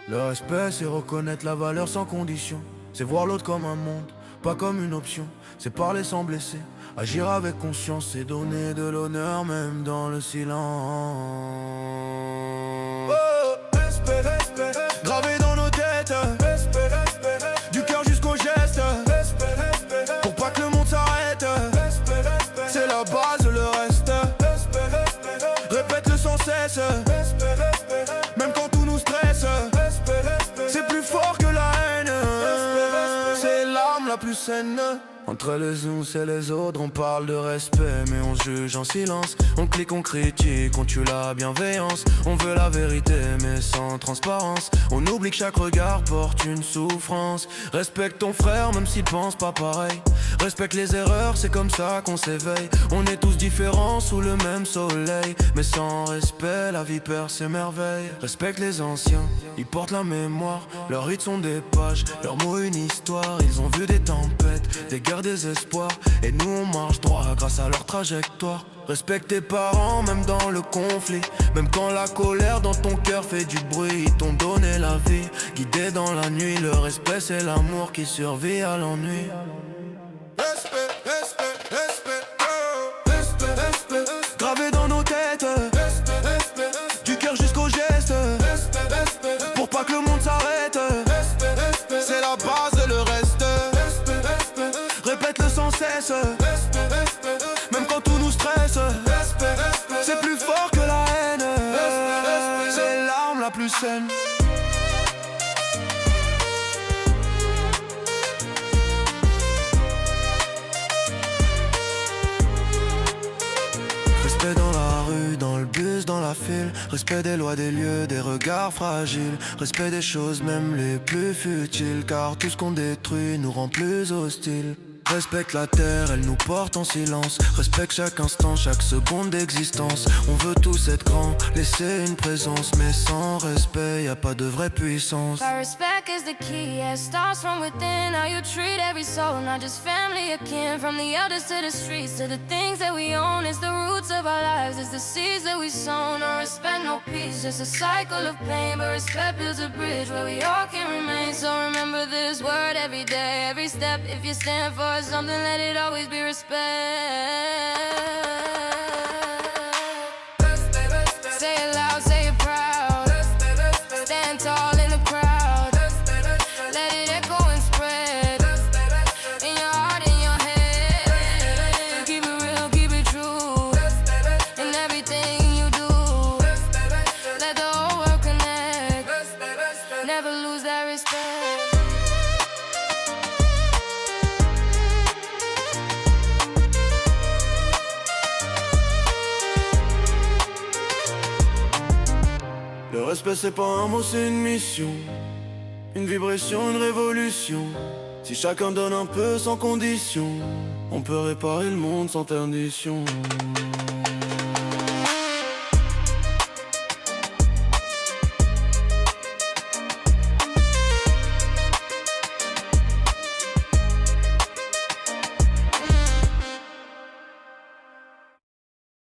Le respect, c'est reconnaître la valeur sans condition. C'est voir l'autre comme un monde, pas comme une option. C'est parler sans blesser, agir avec conscience. C'est donner de l'honneur même dans le silence. Oh, respect, respect, gravé dans nos têtes. Respect, respect, du cœur jusqu'au geste. Respect, respect, pour pas que le monde s'arrête. Respect, respect, c'est la base, le reste. Respect, respect, répète-le sans cesse. Respect, respect, même quand tout nous stresse. C'est plus fort que la haine. C'est l'arme la plus saine. Entre les uns et les autres, on parle de respect, mais on juge en silence. On clique, on critique, on tue la bienveillance. On veut la vérité, mais sans transparence. On oublie que chaque regard porte une souffrance. Respecte ton frère, même s'il pense pas pareil. Respecte les erreurs, c'est comme ça qu'on s'éveille. On est tous différents sous le même soleil, mais sans respect, la vie perd ses merveilles. Respecte les anciens, ils portent la mémoire. Leurs rites sont des pages, leurs mots une histoire. Ils ont vu des tempêtes, des guerres, des espoirs, et nous on marche droit grâce à leur trajectoire. Respecte tes parents même dans le conflit. Même quand la colère dans ton cœur fait du bruit. Ils t'ont donné la vie, guidé dans la nuit. Le respect c'est l'amour qui survit à l'ennui. Respect, respect, respect, oh. Respect, respect, gravé dans nos têtes. Respect, respect, du cœur jusqu'au geste. Respect, respect, pour pas que le monde s'arrête. Respect, respect, c'est la base et le reste. Respect, respect, répète-le sans cesse. Respect, respect, même quand tout nous stresse. Respect, respect, c'est plus fort que la haine. Respect, respect, c'est l'arme la plus saine. Respect dans la rue, dans le bus, dans la file. Respect des lois, des lieux, des regards fragiles. Respect des choses même les plus futiles, car tout ce qu'on détruit nous rend plus hostiles. Respecte la terre, elle nous porte en silence. Respecte chaque instant, chaque seconde d'existence. On veut tous être grands, laisser une présence. Mais sans respect, y a pas de vraie puissance. Our respect is the key, it starts from within. How you treat every soul, not just family or kin. From the elders to the streets, to the things that we own. It's the roots of our lives, it's the seeds that we sown. No respect, no peace, just a cycle of pain. But respect builds a bridge where we all can remain. So remember this word every day, every step. If you stand for something, let it always be respect. Respect, respect. Say it loud, say it proud. Respect, respect. Stand tall in the crowd. Respect, respect. Let it echo and spread. Respect, respect. In your heart, in your head. Respect. Keep it real, keep it true. Respect, respect. In everything you do. Respect, respect. Let the whole world connect. Respect, respect. Never lose that respect. Le respect c'est pas un mot, c'est une mission. Une vibration, une révolution. Si chacun donne un peu sans condition, on peut réparer le monde sans perdition.